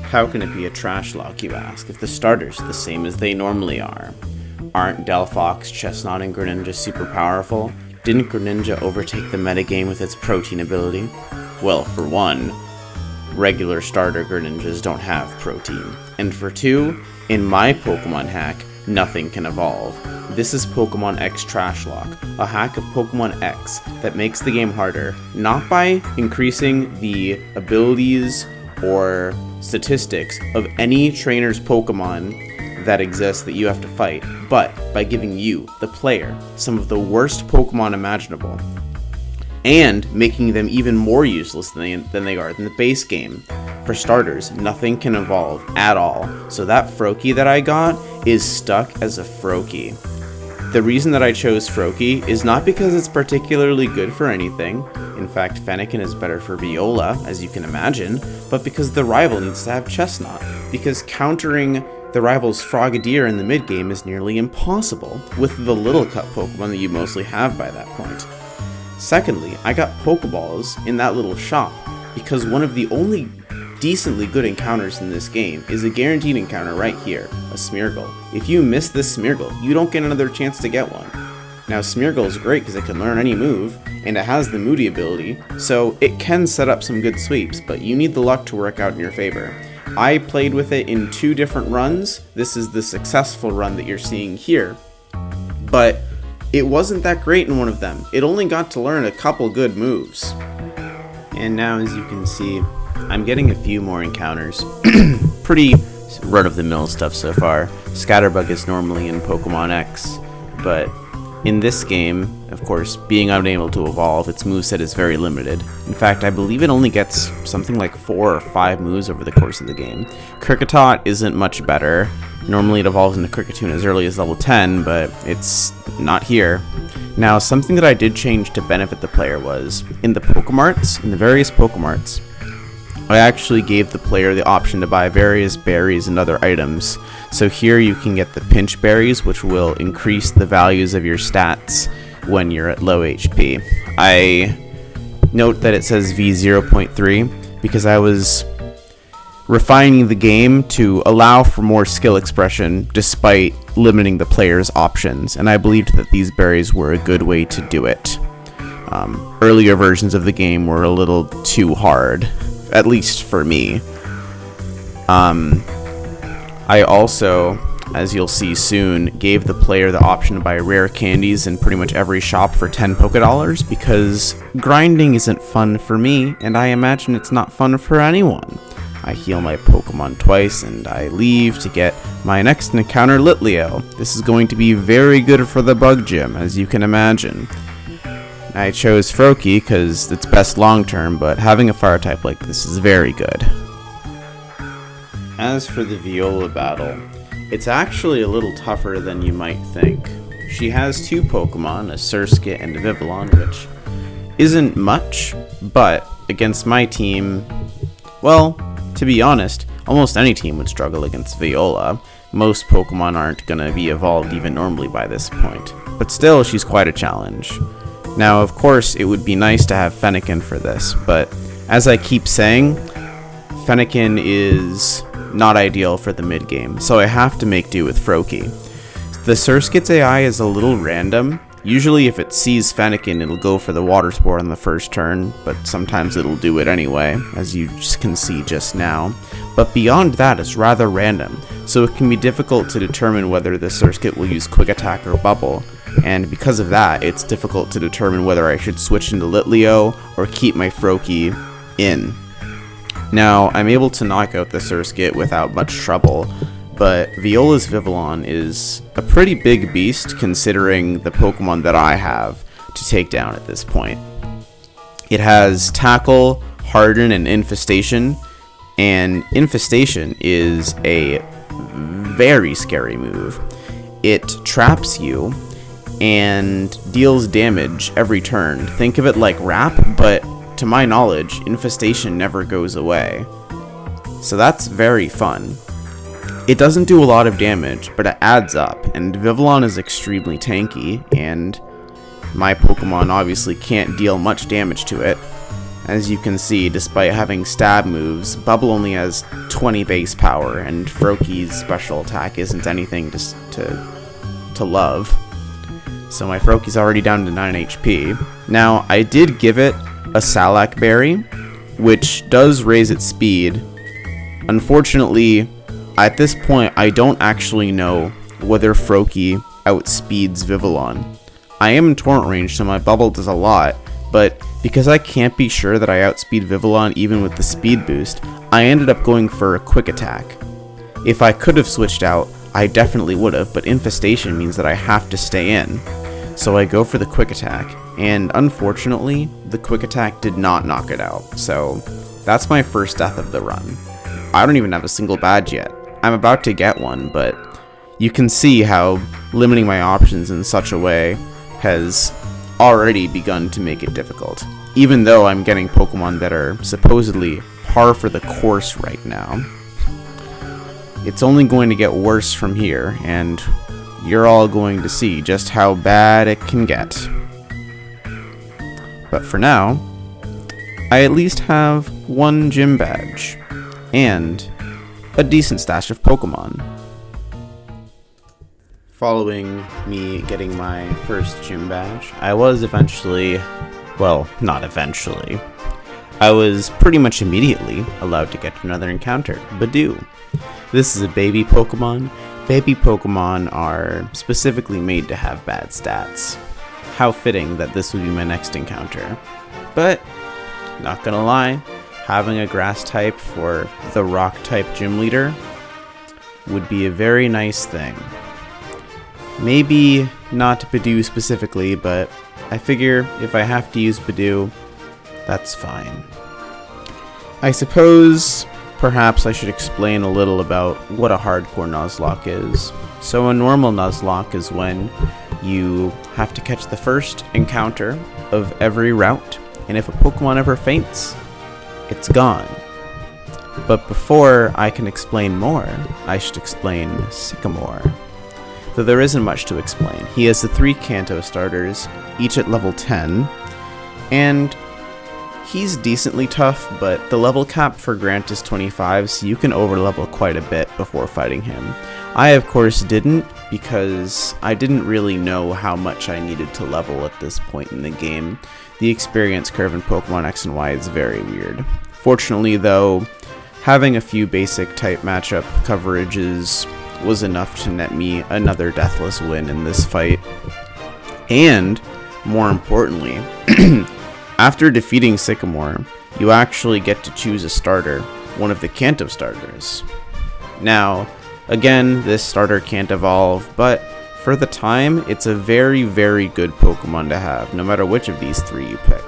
How can it be a Trashlocke, you ask, if the starters are the same as they normally are? Aren't Delphox, Chestnut, and Greninja super powerful? Didn't Greninja overtake the metagame with its protein ability? Well, for one, regular starter Greninjas don't have protein. And for two, in my Pokemon hack, nothing can evolve. This is Pokemon X Trashlocke, a hack of Pokemon X that makes the game harder, not by increasing the abilities or statistics of any trainer's Pokemon that exists that you have to fight, but by giving you, the player, some of the worst Pokemon imaginable, and making them even more useless than they are in the base game. For starters, nothing can evolve at all, so that Froakie that I got is stuck as a Froakie. The reason that I chose Froakie is not because it's particularly good for anything, in fact Fennekin is better for Viola, as you can imagine, but because the rival needs to have Chestnut, because countering the rival's Frogadier in the mid-game is nearly impossible with the little cut Pokemon that you mostly have by that point. Secondly, I got Pokeballs in that little shop, because one of the only decently good encounters in this game is a guaranteed encounter right here, a Smeargle. If you miss this Smeargle, you don't get another chance to get one. Now Smeargle is great because it can learn any move, and it has the Moody ability, so it can set up some good sweeps, but you need the luck to work out in your favor. I played with it in 2 different runs. This is the successful run that you're seeing here, but it wasn't that great in one of them. It only got to learn a couple good moves. And now, as you can see, I'm getting a few more encounters. Pretty run-of-the-mill stuff so far. Scatterbug is normally in Pokemon X, but in this game, of course, being unable to evolve, its moveset is very limited. In fact, I believe it only gets something like 4 or 5 moves over the course of the game. Kricketot isn't much better. Normally it evolves into Kricketune as early as level 10, but it's not here. Now, something that I did change to benefit the player was, in the Pokemarts, in the various Pokemarts, I actually gave the player the option to buy various berries and other items. So here you can get the pinch berries, which will increase the values of your stats when you're at low HP. I note that it says V0.3 because I was refining the game to allow for more skill expression despite limiting the player's options, and I believed that these berries were a good way to do it. Earlier versions of the game were a little too hard, at least for me. I also, as you'll see soon, gave the player the option to buy rare candies in pretty much every shop for 10 Pokédollars because grinding isn't fun for me, and I imagine it's not fun for anyone. I heal my Pokemon twice, and I leave to get my next encounter, Litleo. This is going to be very good for the Bug Gym, as you can imagine. I chose Froakie because it's best long-term, but having a fire type like this is very good. As for the Viola battle, it's actually a little tougher than you might think. She has 2 Pokemon, a Surskit and a Vivillon, which isn't much, but against my team, well, to be honest, almost any team would struggle against Viola. Most Pokemon aren't going to be evolved even normally by this point, but still, she's quite a challenge. Now, of course, it would be nice to have Fennekin for this, but as I keep saying, Fennekin is not ideal for the mid-game, so I have to make do with Froakie. The Surskit's AI is a little random. Usually if it sees Fennekin, it'll go for the Water Spore on the first turn, but sometimes it'll do it anyway, as you can see just now. But beyond that, it's rather random, so it can be difficult to determine whether the Surskit will use Quick Attack or Bubble, and because of that, it's difficult to determine whether I should switch into Litleo or keep my Froakie in. Now, I'm able to knock out the Surskit without much trouble, but Viola's Vivillon is a pretty big beast considering the Pokemon that I have to take down at this point. It has Tackle, Harden, and Infestation, and Infestation is a very scary move. It traps you and deals damage every turn. Think of it like Wrap, but to my knowledge, Infestation never goes away. So that's very fun. It doesn't do a lot of damage, but it adds up, and Vivillon is extremely tanky, and my Pokemon obviously can't deal much damage to it. As you can see, despite having stab moves, Bubble only has 20 base power, and Froakies' special attack isn't anything to love. So my Froakie's already down to 9 HP. Now, I did give it a Salak Berry, which does raise its speed. Unfortunately, at this point, I don't actually know whether Froakie outspeeds Vivillon. I am in torrent range, so my Bubble does a lot, but because I can't be sure that I outspeed Vivillon even with the speed boost, I ended up going for a quick attack. If I could have switched out, I definitely would have, but infestation means that I have to stay in. So I go for the quick attack, and unfortunately, the quick attack did not knock it out, so that's my first death of the run. I don't even have a single badge yet. I'm about to get one, but you can see how limiting my options in such a way has already begun to make it difficult, even though I'm getting Pokemon that are supposedly par for the course right now. It's only going to get worse from here, and you're all going to see just how bad it can get. But for now, I at least have one gym badge, and a decent stash of Pokemon. Following me getting my first gym badge, I was eventually, well, not eventually, I was pretty much immediately allowed to get another encounter, Badoo. This is a baby Pokemon. Baby Pokemon are specifically made to have bad stats. How fitting that this would be my next encounter. But, not gonna lie, having a grass type for the rock type gym leader would be a very nice thing. Maybe not Badoo specifically, but I figure if I have to use Badoo, that's fine. I suppose perhaps I should explain a little about what a Hardcore Nuzlock is. So a normal Nuzlocke is when you have to catch the first encounter of every route, and if a Pokemon ever faints, it's gone. But before I can explain more, I should explain Sycamore. Though there isn't much to explain. He has the 3 Kanto starters, each at level 10, and he's decently tough, but the level cap for Grant is 25, so you can overlevel quite a bit before fighting him. I, of course, didn't, because I didn't really know how much I needed to level at this point in the game. The experience curve in Pokemon X and Y is very weird. Fortunately, though, having a few basic type matchup coverages was enough to net me another deathless win in this fight. And, more importantly, after defeating Sycamore, you actually get to choose a starter, one of the Kanto starters. Now, again, this starter can't evolve, but for the time, it's a very, very good Pokemon to have, no matter which of these 3 you pick.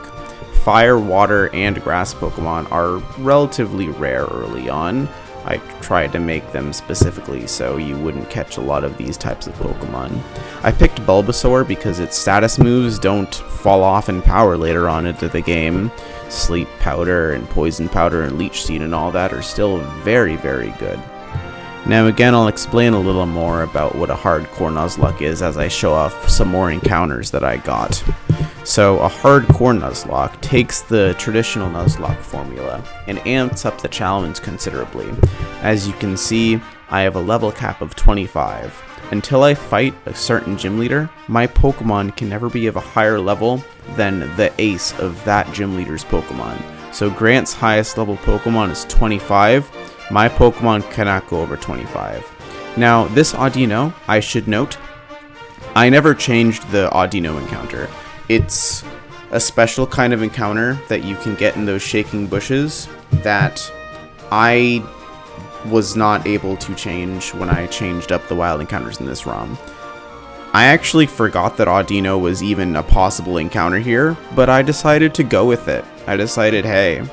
Fire, Water, and Grass Pokemon are relatively rare early on. I tried to make them specifically so you wouldn't catch a lot of these types of Pokemon. I picked Bulbasaur because its status moves don't fall off in power later on into the game. Sleep Powder and Poison Powder and Leech Seed and all that are still very, very good. Now again, I'll explain a little more about what a Hardcore Nuzlocke is as I show off some more encounters that I got. So a Hardcore Nuzlocke takes the traditional Nuzlocke formula and amps up the challenge considerably. As you can see, I have a level cap of 25. Until I fight a certain gym leader, my Pokemon can never be of a higher level than the ace of that gym leader's Pokemon. So Grant's highest level Pokemon is 25. My Pokemon cannot go over 25. Now, this Audino, I should note, I never changed the Audino encounter. It's a special kind of encounter that you can get in those shaking bushes that I was not able to change when I changed up the wild encounters in this ROM. I actually forgot that Audino was even a possible encounter here, but I decided to go with it. I decided, hey,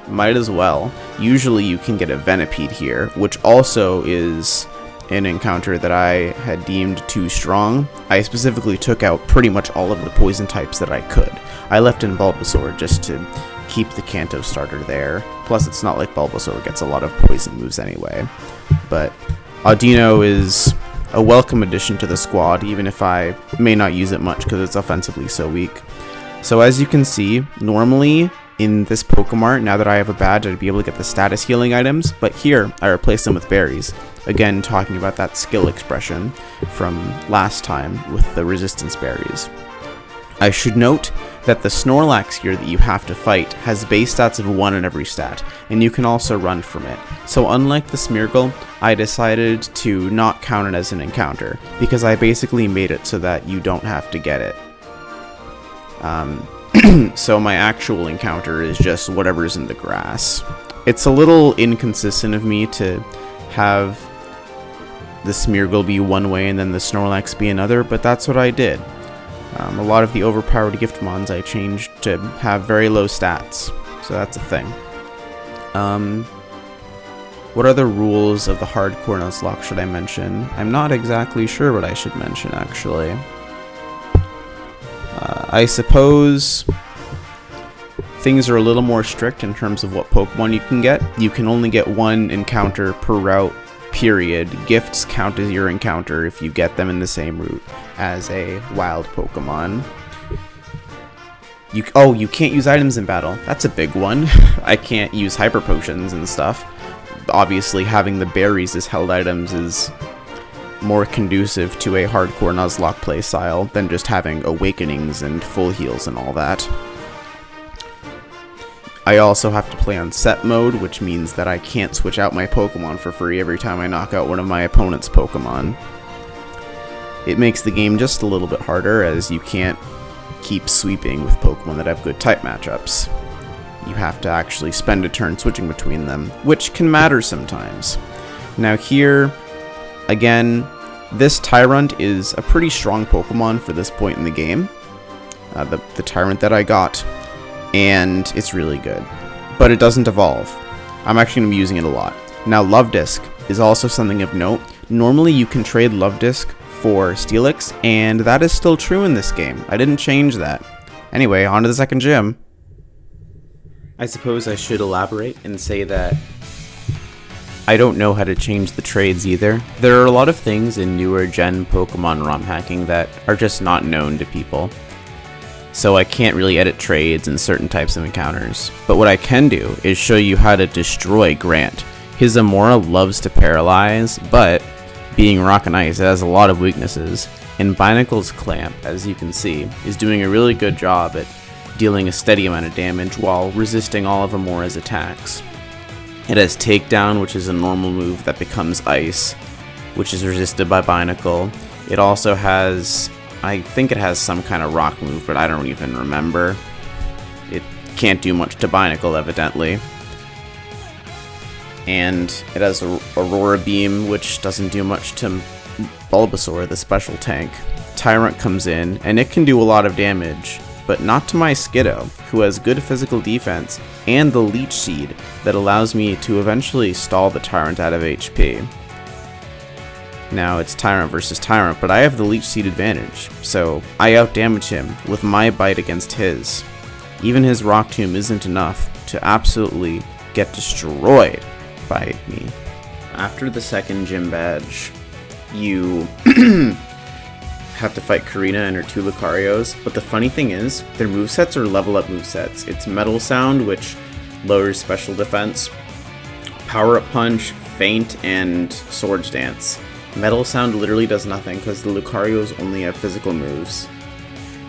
might as well. Usually you can get a Venipede here, which also is an encounter that I had deemed too strong. I specifically took out pretty much all of the poison types that I could. I left in Bulbasaur just to keep the Kanto starter there. Plus, it's not like Bulbasaur gets a lot of poison moves anyway. But Audino is a welcome addition to the squad, even if I may not use it much because it's offensively so weak. So as you can see, normally in this Pokemart, now that I have a badge, I'd be able to get the status healing items, but here I replace them with berries. Again, talking about that skill expression from last time with the resistance berries. I should note that the Snorlax here that you have to fight has base stats of 1 in every stat, and you can also run from it. So unlike the Smeargle, I decided to not count it as an encounter, because I basically made it so that you don't have to get it. So my actual encounter is just whatever's in the grass. It's a little inconsistent of me to have the Smeargle be one way and then the Snorlax be another, but that's what I did. A lot of the overpowered gift mons I changed to have very low stats, so that's a thing. What other rules of the Hardcore Nuzlock should I mention? I'm not exactly sure what I should mention, actually. I suppose things are a little more strict in terms of what Pokemon you can get. You can only get 1 encounter per route, period. Gifts count as your encounter if you get them in the same route as a wild Pokemon. You can't use items in battle. That's a big one. I can't use Hyper Potions and stuff. Obviously, having the berries as held items is more conducive to a Hardcore Nuzlocke playstyle than just having awakenings and full heals and all that. I also have to play on set mode, which means that I can't switch out my Pokemon for free every time I knock out one of my opponent's Pokemon. It makes the game just a little bit harder, as you can't keep sweeping with Pokemon that have good type matchups. You have to actually spend a turn switching between them, which can matter sometimes. Now here, again, this Tyrant is a pretty strong Pokemon for this point in the game. The Tyrant that I got. And it's really good. But it doesn't evolve. I'm actually going to be using it a lot. Now, Love Disc is also something of note. Normally, you can trade Love Disc for Steelix, and that is still true in this game. I didn't change that. Anyway, on to the second gym. I suppose I should elaborate and say that I don't know how to change the trades either. There are a lot of things in newer gen Pokemon ROM hacking that are just not known to people. So I can't really edit trades and certain types of encounters. But what I can do is show you how to destroy Grant. His Amora loves to paralyze, but being rock and ice, it has a lot of weaknesses. And Binacle's Clamp, as you can see, is doing a really good job at dealing a steady amount of damage while resisting all of Amora's attacks. It has Takedown, which is a normal move that becomes ice, which is resisted by Binacle. It also has, I think it has some kind of rock move, but I don't even remember. It can't do much to Binacle, evidently. And it has Aurora Beam, which doesn't do much to Bulbasaur, the special tank. Tyrant comes in, and it can do a lot of damage, but not to my Skiddo, who has good physical defense, and the Leech Seed that allows me to eventually stall the Tyrant out of HP. Now it's Tyrant versus Tyrant, but I have the Leech Seed advantage, so I outdamage him with my bite against his. Even his Rock Tomb isn't enough to absolutely get destroyed by me. After the second gym badge, you have to fight Korrina and her 2 Lucarios, but the funny thing is, their movesets are level up movesets. It's Metal Sound, which lowers special defense, Power Up Punch, Feint, and Swords Dance. Metal Sound literally does nothing because the Lucarios only have physical moves.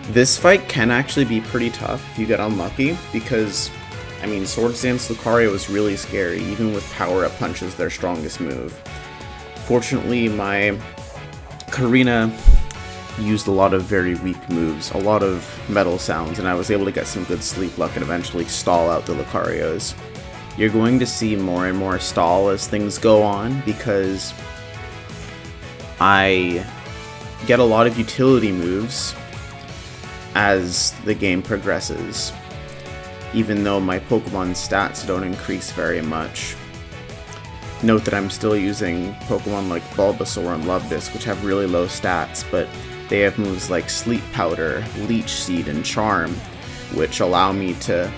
This fight can actually be pretty tough if you get unlucky, because, I mean, Swords Dance Lucario is really scary, even with Power Up Punch as their strongest move. Fortunately, my Korrina used a lot of very weak moves, a lot of Metal Sounds, and I was able to get some good Sleep Luck and eventually stall out the Lucarios. You're going to see more and more stall as things go on, because I get a lot of utility moves as the game progresses, even though my Pokemon stats don't increase very much. Note that I'm still using Pokemon like Bulbasaur and Love Disc, which have really low stats, but they have moves like Sleep Powder, Leech Seed, and Charm, which allow me to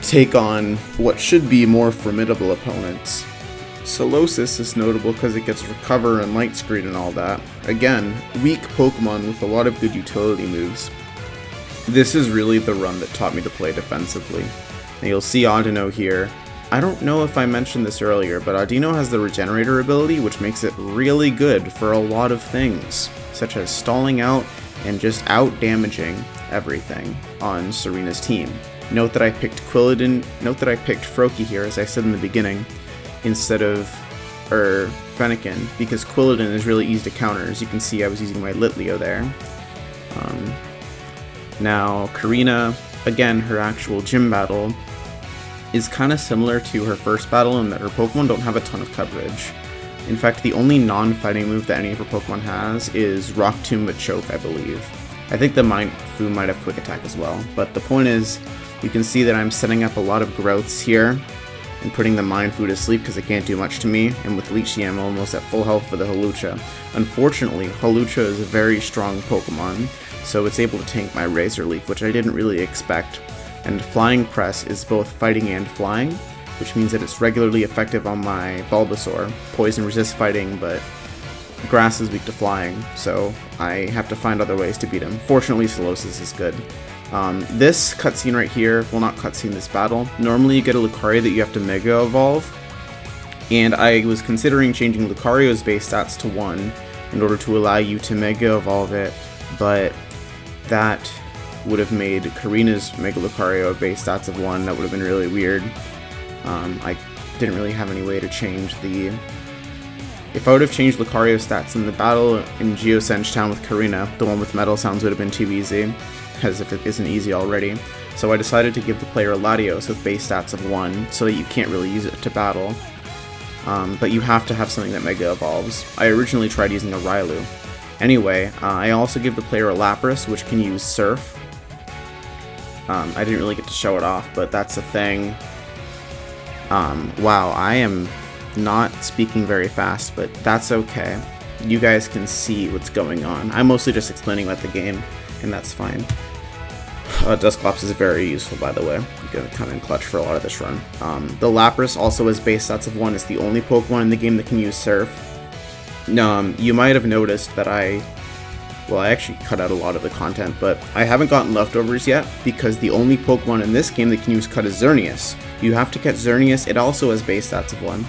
take on what should be more formidable opponents. Solosis is notable because it gets Recover and Light Screen and all that. Again, weak Pokemon with a lot of good utility moves. This is really the run that taught me to play defensively. And you'll see Audino here. I don't know if I mentioned this earlier, but Audino has the Regenerator ability, which makes it really good for a lot of things, such as stalling out and just out-damaging everything on Serena's team. Note that I picked Froakie here, as I said in the beginning, instead of Fennekin, because Quilladin is really easy to counter. As you can see, I was using my Litleo there. Now, Korrina, again, her actual gym battle is kind of similar to her first battle in that her Pokemon don't have a ton of coverage. In fact, the only non-fighting move that any of her Pokemon has is Rock Tomb Machoke, I believe. I think the Mindfu might have Quick Attack as well, but the point is, you can see that I'm setting up a lot of growths here and putting the Mindfu to sleep because it can't do much to me, and with Leechy I'm almost at full health for the Hawlucha. Unfortunately, Hawlucha is a very strong Pokemon, so it's able to tank my Razor Leaf, which I didn't really expect. And Flying Press is both fighting and flying, which means that it's regularly effective on my Bulbasaur. Poison resists fighting, but Grass is weak to flying, so I have to find other ways to beat him. Fortunately, Solosis is good. This cutscene right here, well, not cutscene, this battle, normally you get a Lucario that you have to Mega Evolve, and I was considering changing Lucario's base stats to 1 in order to allow you to Mega Evolve it, but that would have made Korrina's Mega Lucario a base stats of 1. That would have been really weird. I didn't really have any way to change the... If I would have changed Lucario's stats in the battle in Geosenge Town with Korrina, the one with Metal Sounds would have been too easy, as if it isn't easy already. So I decided to give the player a Latios with base stats of 1, so that you can't really use it to battle. But you have to have something that Mega Evolves. I originally tried using a Railu. Anyway, I also give the player a Lapras, which can use Surf. I didn't really get to show it off, but that's a thing. Wow, I am not speaking very fast, but that's okay. You guys can see what's going on. I'm mostly just explaining about the game, and that's fine. Dusclops is very useful, by the way. You can come in clutch for a lot of this run. The Lapras also has base stats of 1. It's the only Pokemon in the game that can use Surf. You might have noticed that I actually cut out a lot of the content, but I haven't gotten leftovers yet, because the only Pokemon in this game that can use Cut is Xerneas. You have to catch Xerneas, it also has base stats of 1.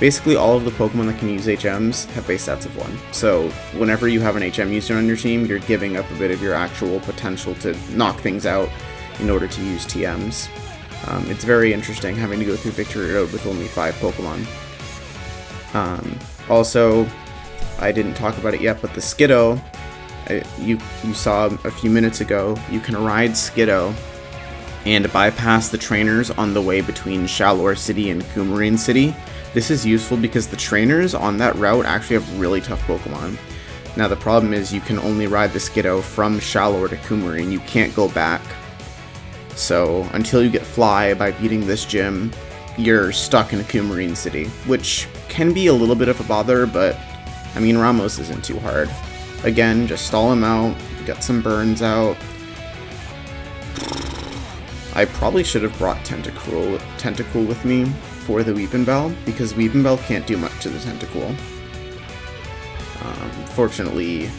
Basically, all of the Pokemon that can use HMs have base stats of 1. So, whenever you have an HM user on your team, you're giving up a bit of your actual potential to knock things out in order to use TMs. It's very interesting having to go through Victory Road with only 5 Pokemon. Also, I didn't talk about it yet, but the Skiddo, you saw a few minutes ago, you can ride Skiddo and bypass the trainers on the way between Shalor City and Coumarine City. This is useful because the trainers on that route actually have really tough Pokemon. Now the problem is you can only ride the Skiddo from Shalor to Coumarine, you can't go back. So until you get Fly by beating this gym, you're stuck in Coumarine City, which can be a little bit of a bother, but I mean, Ramos isn't too hard. Again, just stall him out, get some burns out. I probably should have brought Tentacool with me for the Weepinbell, because Weepinbell can't do much to the Tentacool. Fortunately,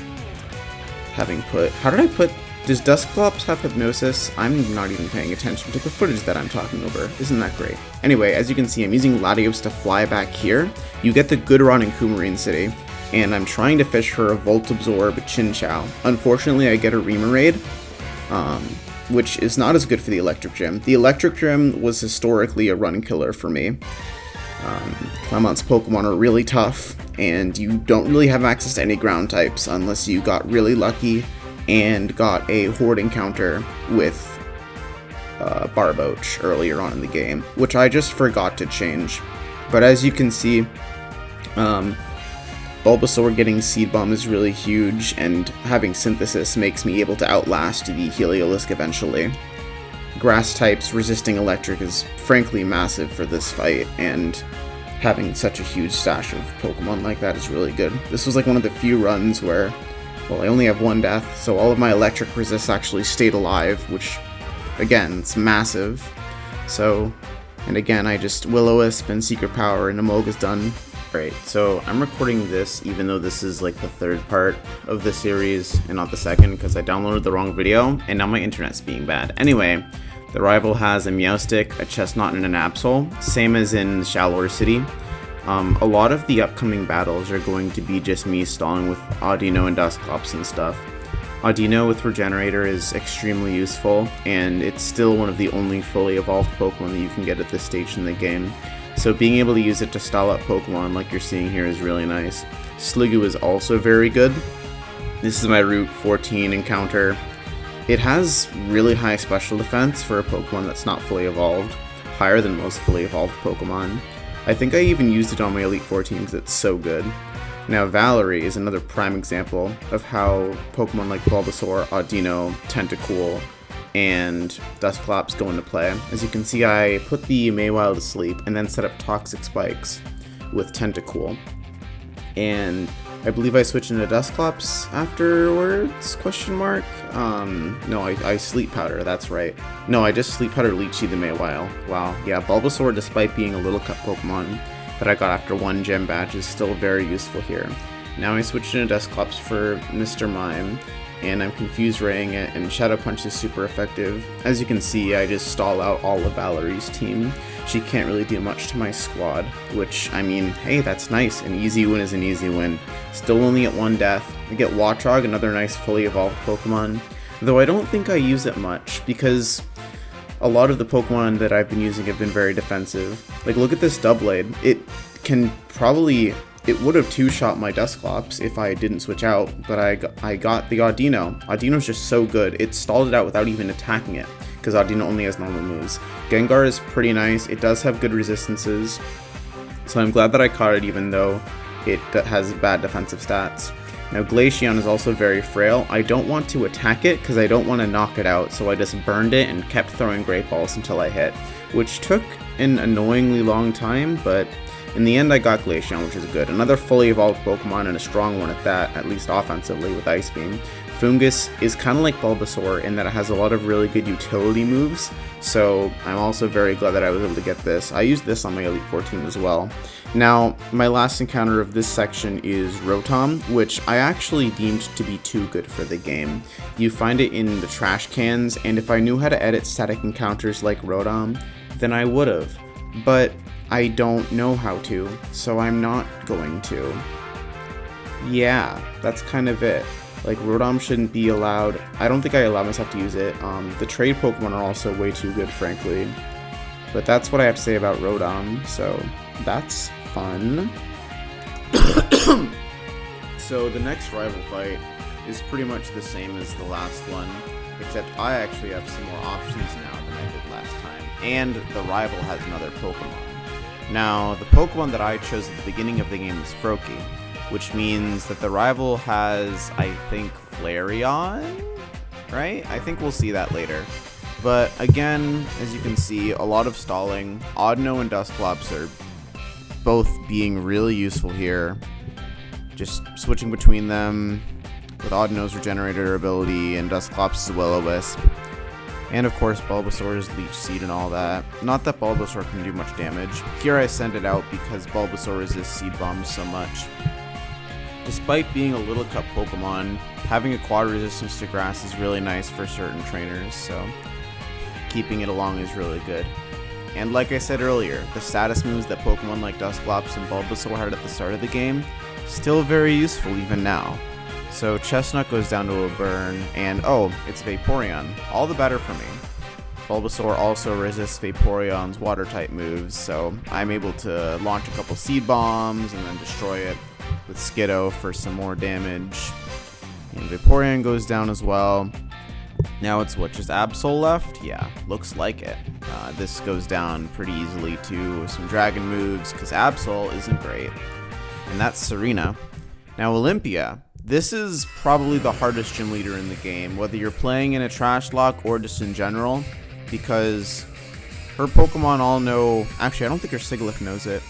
does Dusclops have Hypnosis? I'm not even paying attention to the footage that I'm talking over. Isn't that great? Anyway, as you can see, I'm using Latios to fly back here. You get the good run in Coumarine City, and I'm trying to fish for a Volt Absorb Chinchou. Unfortunately, I get a Remoraid, which is not as good for the Electric Gym. The Electric Gym was historically a run killer for me. Clemont's Pokemon are really tough, and you don't really have access to any ground types unless you got really lucky and got a Horde encounter with Barboach earlier on in the game, which I just forgot to change. But as you can see, Bulbasaur getting Seed Bomb is really huge, and having Synthesis makes me able to outlast the Heliolisk eventually. Grass types resisting Electric is frankly massive for this fight, and having such a huge stash of Pokemon like that is really good. This was like one of the few runs where, well, I only have 1 death, so all of my Electric resists actually stayed alive, which, again, it's massive. So, and again, I just Will-O-Wisp and Secret Power, and Emolga's done, Alright, so I'm recording this even though this is like the third part of the series and not the second because I downloaded the wrong video and now my internet's being bad. Anyway, the rival has a Meowstic, a Chestnut, and an Absol, same as in Shallower City. A lot of the upcoming battles are going to be just me stalling with Audino and Dusclops and stuff. Audino with Regenerator is extremely useful, and it's still one of the only fully evolved Pokemon that you can get at this stage in the game. So being able to use it to stall out Pokemon like you're seeing here is really nice. Sliggoo is also very good. This is my Route 14 encounter. It has really high special defense for a Pokemon that's not fully evolved, higher than most fully evolved Pokemon. I think I even used it on my Elite 14 because it's so good. Now Valerie is another prime example of how Pokemon like Bulbasaur, Audino, Tentacool, and Dusclops go into play. As you can see, I put the Mawile to sleep and then set up Toxic Spikes with Tentacool. And I believe I switched into Dusclops afterwards, question mark? No, I Sleep Powder, that's right. No, I just Sleep Powder Leechy the Mawile. Wow, yeah, Bulbasaur, despite being a little cut Pokemon that I got after one gem badge, is still very useful here. Now I switched into Dusclops for Mr. Mime, and I'm Confuse Raying it, and Shadow Punch is super effective. As you can see, I just stall out all of Valerie's team. She can't really do much to my squad, which, I mean, hey, that's nice. An easy win is an easy win. Still only at one death. I get Wattrog, another nice fully evolved Pokemon, though I don't think I use it much, because a lot of the Pokemon that I've been using have been very defensive. Like, look at this Doublade. It would have two-shot my Dusclops if I didn't switch out, but I got the Audino. Audino's just so good. It stalled it out without even attacking it, because Audino only has normal moves. Gengar is pretty nice. It does have good resistances, so I'm glad that I caught it even though it has bad defensive stats. Now Glaceon is also very frail. I don't want to attack it because I don't want to knock it out, so I just burned it and kept throwing Great Balls until I hit, which took an annoyingly long time, but in the end, I got Glaceon, which is good. Another fully evolved Pokemon, and a strong one at that, at least offensively, with Ice Beam. Fungus is kind of like Bulbasaur in that it has a lot of really good utility moves, so I'm also very glad that I was able to get this. I used this on my Elite 14 as well. Now, my last encounter of this section is Rotom, which I actually deemed to be too good for the game. You find it in the trash cans, and if I knew how to edit static encounters like Rotom, then I would've. But I don't know how to, so I'm not going to. Yeah, that's kind of it. Like, Rotom shouldn't be allowed. I don't think I allow myself to use it. The trade Pokemon are also way too good, frankly. But that's what I have to say about Rotom, so that's fun. So the next rival fight is pretty much the same as the last one, except I actually have some more options now than I did last time. And the rival has another Pokemon. Now, the Pokemon that I chose at the beginning of the game is Froakie, which means that the rival has, I think, Flareon, right? I think we'll see that later. But again, as you can see, a lot of stalling. Audino and Dusclops are both being really useful here. Just switching between them with Audino's Regenerator ability and Dusclops' Will-O-Wisp. And of course Bulbasaur's Leech Seed and all that. Not that Bulbasaur can do much damage. Here I send it out because Bulbasaur resists Seed Bombs so much. Despite being a little cut Pokemon, having a quad resistance to grass is really nice for certain trainers, so keeping it along is really good. And like I said earlier, the status moves that Pokemon like Dusclops and Bulbasaur had at the start of the game, still very useful even now. So Chestnut goes down to a burn, and oh, it's Vaporeon. All the better for me. Bulbasaur also resists Vaporeon's water-type moves, so I'm able to launch a couple Seed Bombs and then destroy it with Skiddo for some more damage. And Vaporeon goes down as well. Now it's what, just Absol left? Yeah, looks like it. This goes down pretty easily too with some Dragon moves, because Absol isn't great. And that's Serena. Now Olympia. This is probably the hardest gym leader in the game, whether you're playing in a Trashlocke or just in general, because her Pokemon all know, actually I don't think her Sigilyph knows it,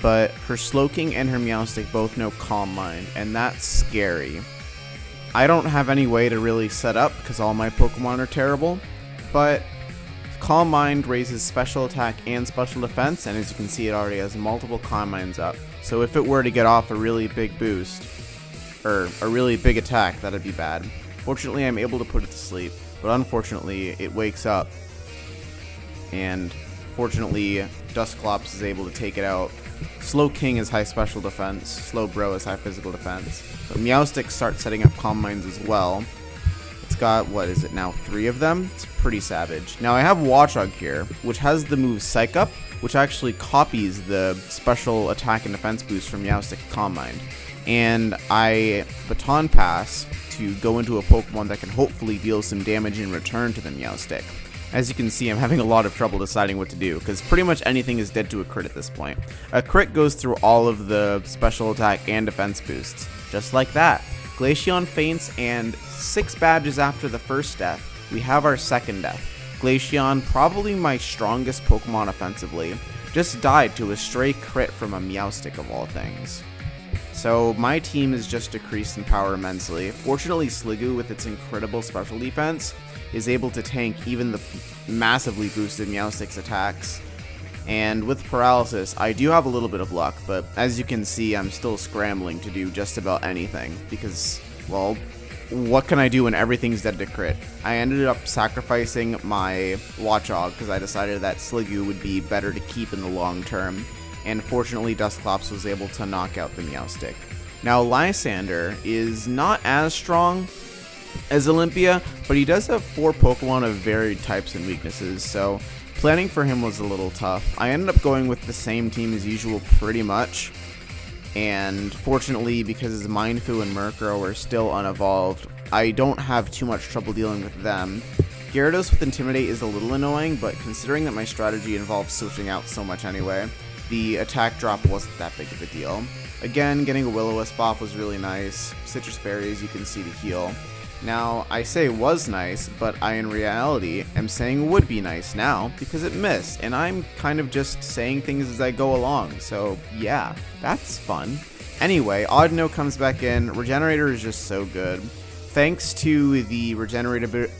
but her Slowking and her Meowstic both know Calm Mind, and that's scary. I don't have any way to really set up because all my Pokemon are terrible, but Calm Mind raises special attack and special defense, and as you can see, it already has multiple Calm Minds up. So if it were to get off a really big boost, or a really big attack, that'd be bad. Fortunately, I'm able to put it to sleep, but unfortunately, it wakes up. And fortunately, Dusclops is able to take it out. Slow King is high special defense, Slow Bro is high physical defense. But Meowstic starts setting up Calm Minds as well. It's got, what is it now, 3 of them? It's pretty savage. Now I have Watchog here, which has the move Psych Up, which actually copies the special attack and defense boost from Meowstic Calm Mind. And I Baton Pass to go into a Pokemon that can hopefully deal some damage in return to the Meowstic. As you can see, I'm having a lot of trouble deciding what to do, because pretty much anything is dead to a crit at this point. A crit goes through all of the special attack and defense boosts, just like that. Glaceon faints, and 6 badges after the first death, we have our second death. Glaceon, probably my strongest Pokemon offensively, just died to a stray crit from a Meowstic of all things. So my team is just decreased in power immensely. Fortunately, Sliggoo, with its incredible special defense, is able to tank even the massively boosted Meowstic's attacks. And with Paralysis, I do have a little bit of luck, but as you can see, I'm still scrambling to do just about anything, because, well, what can I do when everything's dead to crit? I ended up sacrificing my Watchog, because I decided that Sliggoo would be better to keep in the long term, and fortunately Dusclops was able to knock out the Meowstic. Now Lysandre is not as strong as Olympia, but he does have 4 Pokemon of varied types and weaknesses, so planning for him was a little tough. I ended up going with the same team as usual pretty much, and fortunately, because Mindfu and Murkrow are still unevolved, I don't have too much trouble dealing with them. Gyarados with Intimidate is a little annoying, but considering that my strategy involves switching out so much anyway, the attack drop wasn't that big of a deal. Again, getting a Will-O-Wisp off was really nice. Citrus Berries, you can see the heal. Now, I say was nice, but I in reality am saying would be nice now because it missed, and I'm kind of just saying things as I go along, so yeah, that's fun. Anyway, Audino comes back in. Regenerator is just so good. Thanks to the Regenerator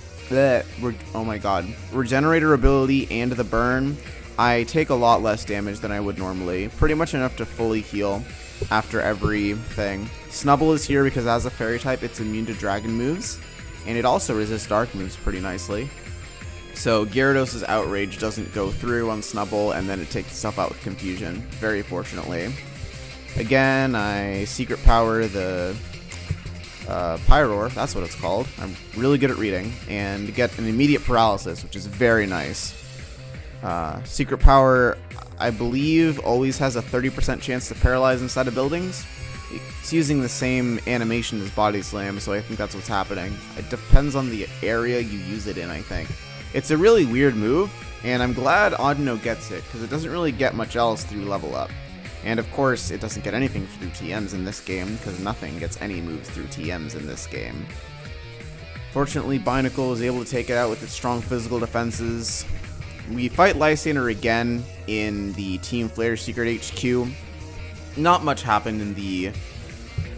ability and the burn, I take a lot less damage than I would normally, pretty much enough to fully heal after everything. Snubble is here because as a fairy type, it's immune to dragon moves, and it also resists dark moves pretty nicely. So Gyarados' Outrage doesn't go through on Snubble, and then it takes itself out with Confusion, very fortunately. Again, I Secret Power the Pyroar, that's what it's called. I'm really good at reading, and get an immediate Paralysis, which is very nice. Secret Power, I believe, always has a 30% chance to paralyze inside of buildings. It's using the same animation as Body Slam, so I think that's what's happening. It depends on the area you use it in, I think. It's a really weird move, and I'm glad Audino gets it, because it doesn't really get much else through level up. And of course, it doesn't get anything through TMs in this game, because nothing gets any moves through TMs in this game. Fortunately, Binacle is able to take it out with its strong physical defenses. We fight Lysandre again in the Team Flare Secret HQ. Not much happened in the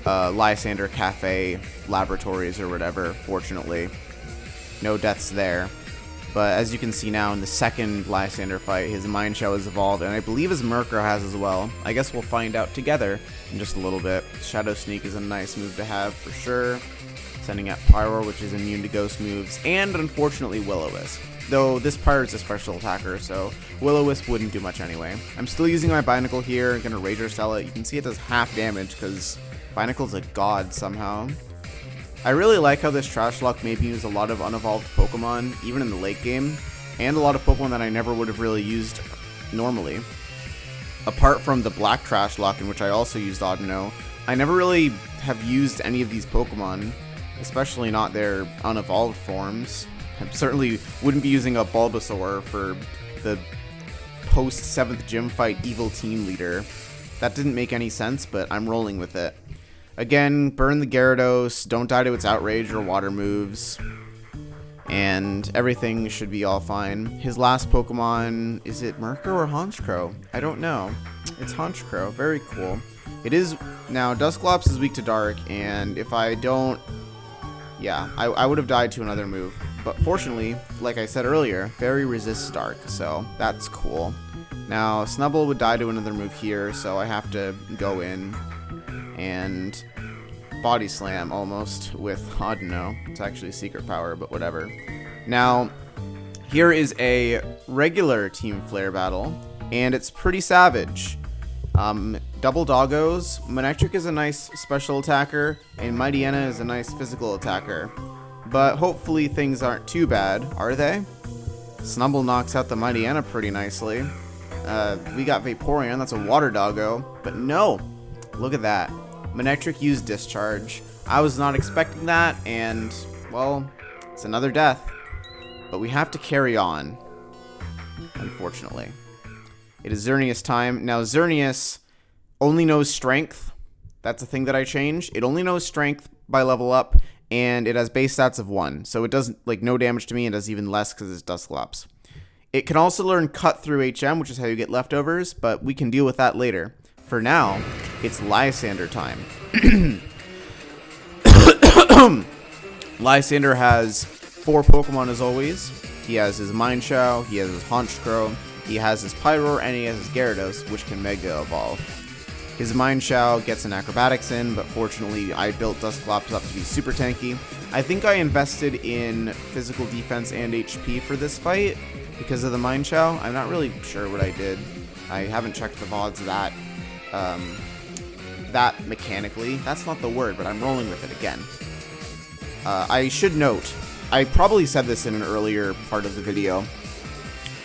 Lysandre Cafe laboratories or whatever, fortunately. No deaths there. But as you can see now in the second Lysandre fight, his Mind Shell has evolved, and I believe his Murkrow has as well. I guess we'll find out together in just a little bit. Shadow Sneak is a nice move to have for sure. Sending out Pyroar, which is immune to ghost moves, and unfortunately Will-O-Wisp. Though this Pyro's a special attacker, so Will-O-Wisp wouldn't do much anyway. I'm still using my Binacle here. I'm gonna Rager Cell it. You can see it does half damage because Binacle's a god somehow. I really like how this Trashlocke made me use a lot of unevolved Pokemon, even in the late game, and a lot of Pokemon that I never would have really used normally. Apart from the Black Trashlocke, in which I also used Audino, I never really have used any of these Pokemon, especially not their unevolved forms. I certainly wouldn't be using a Bulbasaur for the post-7th gym fight evil team leader. That didn't make any sense, but I'm rolling with it. Again, burn the Gyarados, don't die to its Outrage or water moves, and everything should be all fine. His last Pokemon, is it Murkrow or Honchkrow? I don't know. It's Honchkrow, very cool. It is, now Dusclops is weak to Dark, and if I don't, yeah, I would have died to another move. but fortunately, like I said earlier, Fairy resists Dark, so that's cool. Now, Snowbelle would die to another move here, so I have to go in and body slam almost with, I don't know, it's actually secret power, but whatever. Now, here is a regular Team Flare battle, and it's pretty savage. Double doggos. Manectric is a nice special attacker, and Mightyena is a nice physical attacker. But hopefully things aren't too bad, are they? Snowbelle knocks out the Mightyena pretty nicely. We got Vaporeon, that's a water doggo, but no! Look at that. Manectric used Discharge. I was not expecting that, and, well, it's another death. But we have to carry on, unfortunately. It is Xerneas time. Now, Xerneas only knows Strength. That's a thing that I changed. It only knows Strength by level up, and it has base stats of 1. So it does, like, no damage to me, and does even less because it's Dusclops. It can also learn Cut through HM, which is how you get leftovers, but we can deal with that later. For now, it's Lysandre time. Lysandre has 4 Pokemon as always. He has his Mineshaw, he has his Honchkrow, he has his Pyroar, and he has his Gyarados, which can Mega Evolve. His Mineshaw gets an Acrobatics in, but fortunately I built Dusclops up to be super tanky. I think I invested in physical defense and HP for this fight because of the Mineshaw. I'm not really sure what I did. I haven't checked the VODs that mechanically. That's not the word, but I'm rolling with it again. I should note, I probably said this in an earlier part of the video,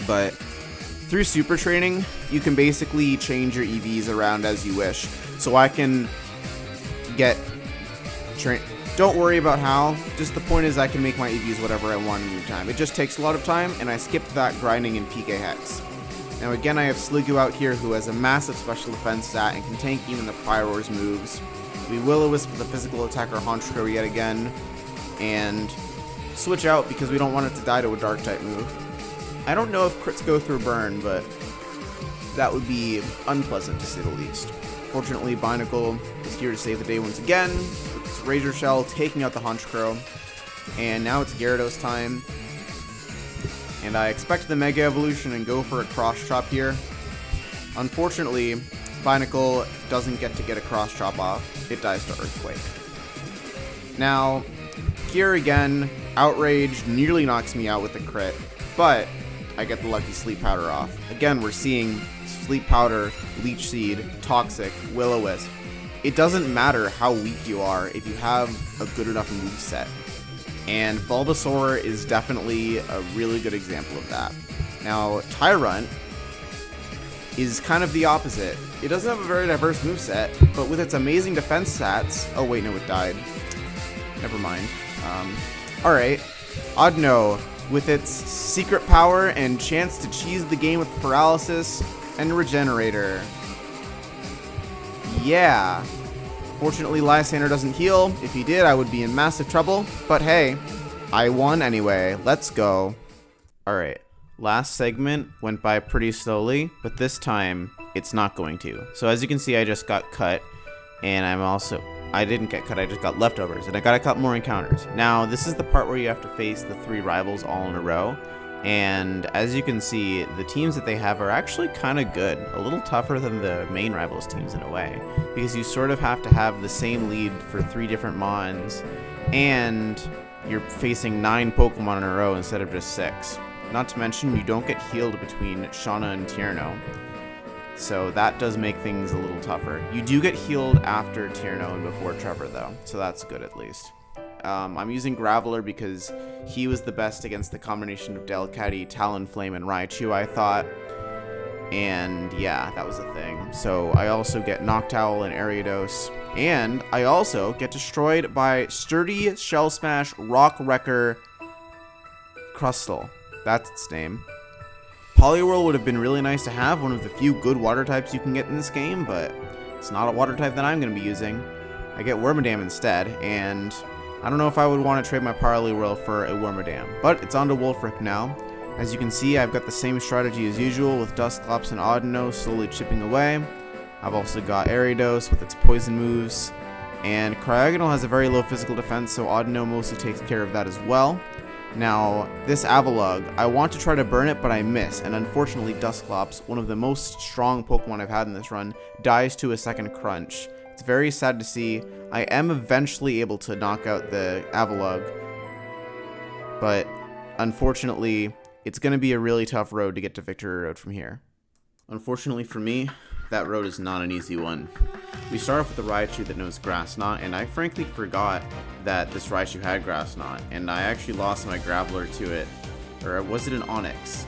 but through super training, you can basically change your EVs around as you wish. So I can get don't worry about how, just the point is I can make my EVs whatever I want any time. It just takes a lot of time, and I skipped that grinding in PK Hex. Now again, I have Sliggoo out here who has a massive special defense stat and can tank even the Pyroar's moves. We Will-O-Wisp with the physical attacker Honchkrow yet again, and switch out because we don't want it to die to a dark type move. I don't know if crits go through burn, but that would be unpleasant to say the least. Fortunately, Binacle is here to save the day once again, with its Razor Shell taking out the Honchkrow, and now it's Gyarados time. And I expect the Mega Evolution and go for a Cross Chop here. Unfortunately, Binacle doesn't get a Cross Chop off. It dies to Earthquake. Now, here again, Outrage nearly knocks me out with a crit, but I get the lucky Sleep Powder off. Again, we're seeing Sleep Powder, Leech Seed, Toxic, Will-O-Wisp. It doesn't matter how weak you are if you have a good enough moveset. And Bulbasaur is definitely a really good example of that. Now, Tyrant is kind of the opposite. It doesn't have a very diverse moveset, but with its amazing defense stats... Oh wait, no, it died. Never mind. Alright. Audino, with its secret power and chance to cheese the game with Paralysis and Regenerator. Yeah. Fortunately, Lysandre doesn't heal. If he did, I would be in massive trouble. But hey, I won anyway. Let's go. Alright. Last segment went by pretty slowly, but this time, it's not going to. So as you can see, I just got cut, and I didn't get cut, I just got leftovers, and I got a couple more encounters. Now, this is the part where you have to face the 3 rivals all in a row, and as you can see, the teams that they have are actually kind of good. A little tougher than the main rivals teams in a way, because you sort of have to have the same lead for 3 different Mons, and you're facing 9 Pokemon in a row instead of just 6. Not to mention, you don't get healed between Shauna and Tierno. So that does make things a little tougher. You do get healed after Tierno and before Trevor, though. So that's good, at least. I'm using Graveler because he was the best against the combination of Delcatty, Talonflame, and Raichu, I thought. And yeah, that was a thing. So I also get Noctowl and Ariados. And I also get destroyed by Sturdy, Shell Smash, Rock Wrecker, Crustle. That's its name. Poliwhirl would have been really nice to have, one of the few good water types you can get in this game, but it's not a water type that I'm going to be using. I get Wormadam instead, and I don't know if I would want to trade my Poliwhirl for a Wormadam, but it's on to Wulfric now. As you can see, I've got the same strategy as usual with Dusclops and Audino slowly chipping away. I've also got Ariados with its poison moves, and Cryogonal has a very low physical defense, so Audino mostly takes care of that as well. Now, this Avalugg, I want to try to burn it, but I miss, and unfortunately Dusclops, one of the most strong Pokemon I've had in this run, dies to a second crunch. It's very sad to see. I am eventually able to knock out the Avalugg, but unfortunately, it's going to be a really tough road to get to Victory Road from here. Unfortunately for me, that road is not an easy one. We start off with the Raichu that knows Grass Knot, and I frankly forgot that this Raichu had Grass Knot, and I actually lost my Graveler to it, or was it an Onix,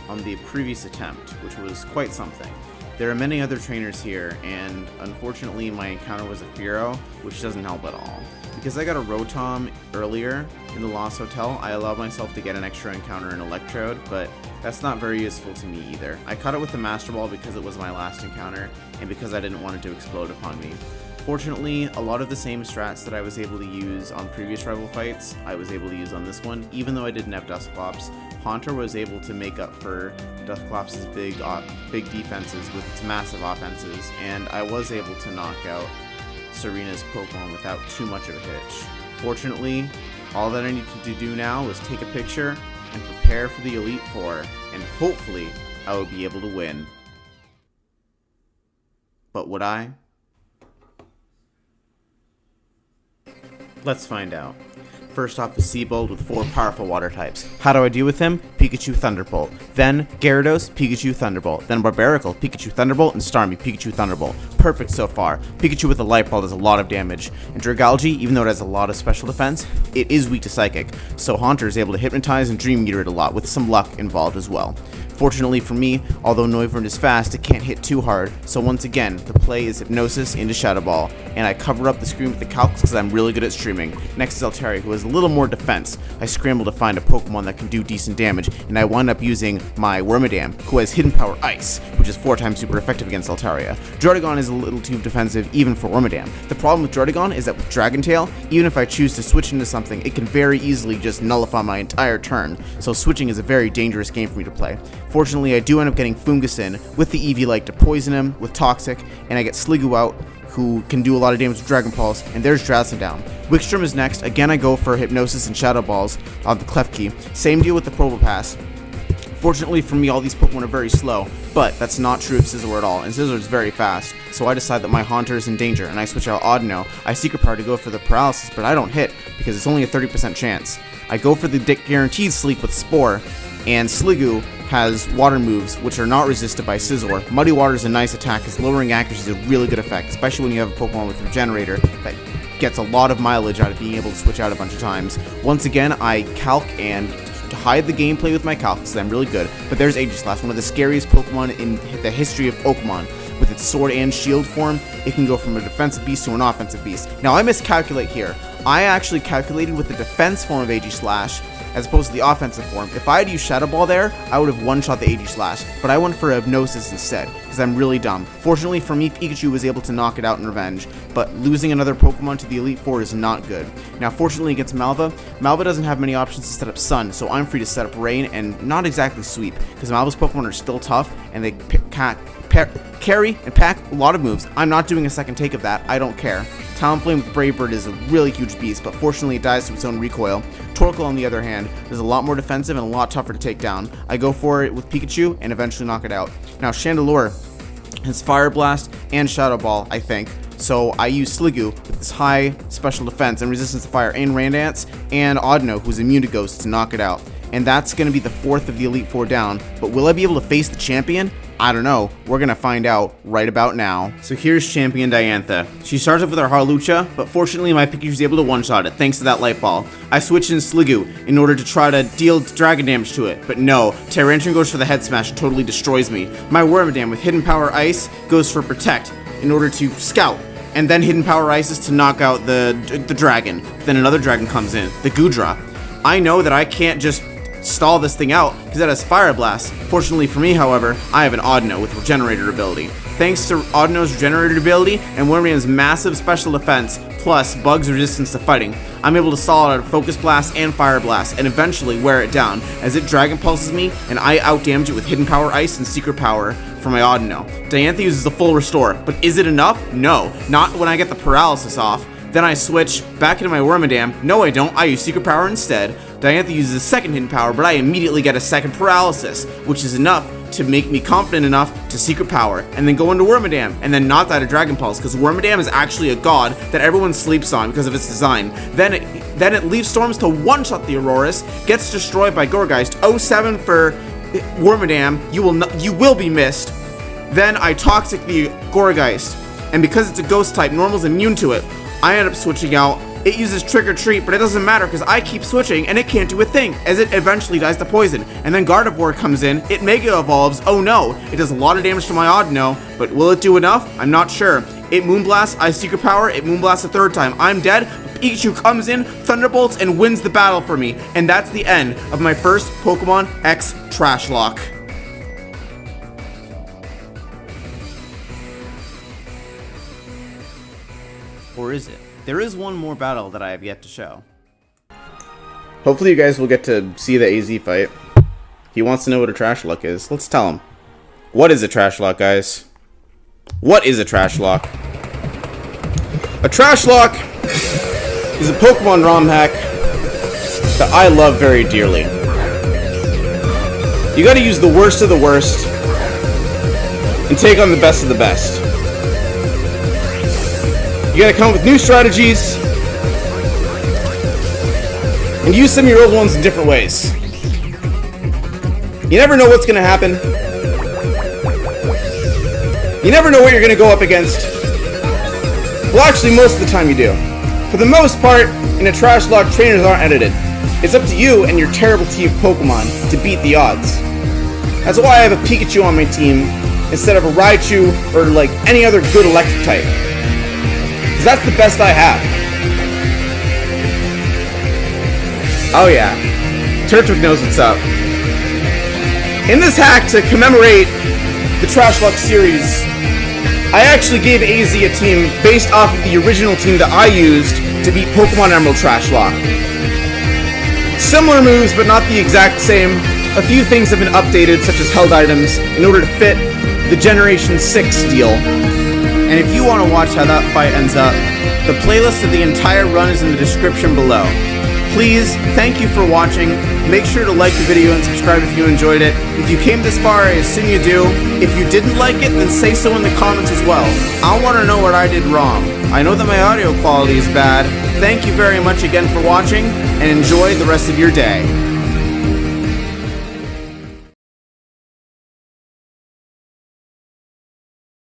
on the previous attempt, which was quite something. There are many other trainers here, and unfortunately my encounter was a Fearow, which doesn't help at all. Because I got a Rotom earlier in the Lost Hotel, I allowed myself to get an extra encounter in Electrode, but that's not very useful to me either. I caught it with the Master Ball because it was my last encounter, and because I didn't want it to explode upon me. Fortunately, a lot of the same strats that I was able to use on previous rival fights, I was able to use on this one, even though I didn't have Dusclops. Haunter was able to make up for Dusclops' big defenses with its massive offenses, and I was able to knock out Serena's Pokemon without too much of a hitch. Fortunately, all that I need to do now is take a picture and prepare for the Elite Four, and hopefully I will be able to win. But would I? Let's find out. First off is Seabold with 4 powerful water types. How do I deal with him? Pikachu Thunderbolt. Then Gyarados, Pikachu Thunderbolt. Then Barbaracle, Pikachu Thunderbolt, and Starmie, Pikachu Thunderbolt. Perfect so far. Pikachu with a Light Ball does a lot of damage. And Dragalge, even though it has a lot of special defense, it is weak to Psychic, so Haunter is able to hypnotize and Dream Eater it a lot, with some luck involved as well. Fortunately for me, although Noivern is fast, it can't hit too hard, so once again, the play is Hypnosis into Shadow Ball, and I cover up the screen with the Calcs because I'm really good at streaming. Next is Altaria, who has a little more defense. I scramble to find a Pokemon that can do decent damage, and I wind up using my Wormadam, who has Hidden Power Ice, which is 4 times super effective against Altaria. Druddigon is a little too defensive even for Wormadam. The problem with Druddigon is that with Dragon Tail, even if I choose to switch into something, it can very easily just nullify my entire turn, so switching is a very dangerous game for me to play. Fortunately, I do end up getting Fungusin with the Eevee-like to poison him with Toxic, and I get Sliggoo out, who can do a lot of damage with Dragon Pulse, and there's Drowsin down. Wickstrom is next. Again, I go for Hypnosis and Shadow Balls on the Klefki. Same deal with the Probopass. Fortunately for me, all these Pokemon are very slow, but that's not true of Scizor at all, and Scizor is very fast, so I decide that my Haunter is in danger, and I switch out Audino. I Secret Power to go for the Paralysis, but I don't hit, because it's only a 30% chance. I go for the Guaranteed Sleep with Spore, and Sliggoo has water moves, which are not resisted by Scizor. Muddy Water is a nice attack, because lowering accuracy is a really good effect, especially when you have a Pokemon with Regenerator that gets a lot of mileage out of being able to switch out a bunch of times. Once again, I Calc and to hide the gameplay with my Calc, because I'm really good, but there's Aegislash, one of the scariest Pokemon in the history of Pokemon. With its Sword and Shield form, it can go from a defensive beast to an offensive beast. Now, I miscalculate here. I actually calculated with the defense form of Aegislash, as opposed to the offensive form. If I had used Shadow Ball there, I would have one-shot the Aegislash, but I went for Hypnosis instead, because I'm really dumb. Fortunately for me, Pikachu was able to knock it out in revenge, but losing another Pokemon to the Elite Four is not good. Now, fortunately against Malva, Malva doesn't have many options to set up Sun, so I'm free to set up Rain and not exactly Sweep, because Malva's Pokemon are still tough, and they carry and pack a lot of moves. I'm not doing a second take of that, I don't care. Talonflame with Brave Bird is a really huge beast, but fortunately it dies to its own recoil. Torkoal, on the other hand, is a lot more defensive and a lot tougher to take down. I go for it with Pikachu and eventually knock it out. Now, Chandelure has Fire Blast and Shadow Ball, I think, so I use Sliggoo with this high special defense and resistance to fire and Rain Dance, and Audino, who's immune to ghosts, to knock it out. And that's going to be the 4th of the Elite Four down, but will I be able to face the champion? I don't know. We're going to find out right about now. So here's Champion Diantha. She starts off with her Harlucha, but fortunately my Pikachu is able to one-shot it thanks to that Light Ball. I switch in Sliggoo in order to try to deal dragon damage to it, but no. Tyranitar goes for the Head Smash and totally destroys me. My Wormadam with Hidden Power Ice goes for Protect in order to Scout, and then Hidden Power Ice is to knock out the dragon. Then another dragon comes in, the Goodra. I know that I can't just stall this thing out because that has Fire Blast. Fortunately for me, however, I have an Audino with Regenerator ability. Thanks to Audino's Regenerator ability and Wormadam's massive special defense plus Bug's resistance to fighting, I'm able to stall out a Focus Blast and Fire Blast and eventually wear it down as it Dragon Pulses me and I out-damage it with Hidden Power Ice and Secret Power for my Audino. Diantha uses the full Restore, but is it enough? No, not when I get the Paralysis off. Then I switch back into my Wormadam. No, I don't. I use Secret Power instead. Diantha uses a second hidden power, but I immediately get a second paralysis, which is enough to make me confident enough to Secret Power, and then go into Wormadam, and then not die to Dragon Pulse, because Wormadam is actually a god that everyone sleeps on because of its design. Then it leaves Storms to one-shot the Aurorus, gets destroyed by Gourgeist. 07 for Wormadam, you will be missed. Then I Toxic the Gourgeist, and because it's a ghost type, Normal's immune to it. I end up switching out. It uses Trick or Treat, but it doesn't matter because I keep switching and it can't do a thing, as it eventually dies to poison. And then Gardevoir comes in, it Mega Evolves. Oh no, it does a lot of damage to my Audino, but will it do enough? I'm not sure. It Moonblasts, I Secret Power, it Moonblasts a third time. I'm dead. Pikachu comes in, Thunderbolts, and wins the battle for me. And that's the end of my first Pokemon X Trashlocke. Or is it? There is one more battle that I have yet to show. Hopefully you guys will get to see the AZ fight. He wants to know what a Trashlocke is. Let's tell him. What is a Trashlocke, guys? What is a Trashlocke? A Trashlocke is a Pokemon ROM hack that I love very dearly. You gotta use the worst of the worst and take on the best of the best. You gotta come up with new strategies and use some of your old ones in different ways. You never know what's gonna happen. You never know what you're gonna go up against. Well, actually, most of the time you do. For the most part, in a Trashlocke, trainers aren't edited. It's up to you and your terrible team of Pokemon to beat the odds. That's why I have a Pikachu on my team instead of a Raichu or like any other good electric type. Because that's the best I have. Oh yeah, Turtwig knows what's up. In this hack to commemorate the Trashlocke series, I actually gave AZ a team based off of the original team that I used to beat Pokemon Emerald Trashlocke. Similar moves, but not the exact same. A few things have been updated, such as held items, in order to fit the Generation 6 deal. And if you want to watch how that fight ends up, the playlist of the entire run is in the description below. Please, thank you for watching. Make sure to like the video and subscribe if you enjoyed it. If you came this far, I assume you do. If you didn't like it, then say so in the comments as well. I want to know what I did wrong. I know that my audio quality is bad. Thank you very much again for watching, and enjoy the rest of your day.